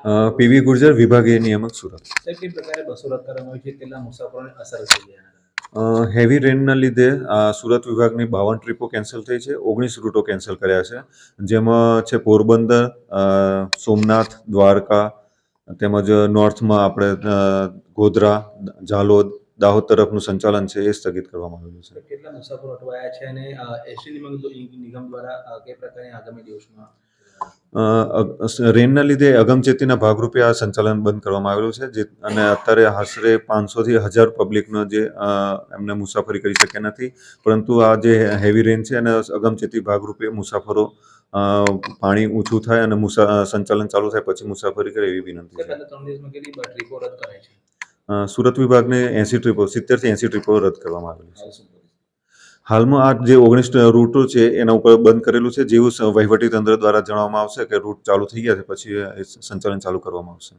PV Gurjar, વિભાગીય નિયામક, સુરત. સાહેબ, કઈ પ્રકારે બસો રદ કરવામાં આવી છે, કેટલા મુસાફરોને અસર થઈ છે? હેવી રેનના લીધે સુરત વિભાગની 52 ટ્રીપો કેન્સલ થઈ છે, 19 રૂટો કેન્સલ કર્યા છે, જેમાં છે પોરબંદર, સોમનાથ, દ્વારકા, તેમજ નોર્થમાં આપણે ગોધરા, ઝાલોદ, દાહોદ તરફનું સંચાલન છે એ સ્થગિત કરવામાં આવેલું છે. કેટલા મુસાફરો અટવાયા છે અને એસટી નિગમ દ્વારા કઈ પ્રકારની આગામી દિવસમાં રેનના લીધે અગમચેતીના ભાગરૂપે આ સંચાલન બંધ કરવામાં આવેલું છે, અને અત્યારે આશરે 500થી 1000 પબ્લિકનો જે એમને મુસાફરી કરી શક્યા નથી, પરંતુ આ જે હેવી રેન છે અને અગમચેતી ભાગરૂપે મુસાફરો પાણી ઊંચું થાય અને સંચાલન ચાલુ થાય પછી મુસાફરી કરે એવી વિનંતી છે. 3 દિવસમાં કેટલી ટ્રીપો રદ કરાઈ છે? સુરત વિભાગને 70 થી 80 ટ્રીપો રદ કરવામાં આવેલી છે. હાલમાં આ જે 19 રૂટો છે એના ઉપર બંધ કરેલું છે. જેવું વહીવટી તંત્ર દ્વારા જણાવવામાં આવશે કે રૂટ ચાલુ થઈ ગયા છે પછી સંચાલન ચાલુ કરવામાં આવશે.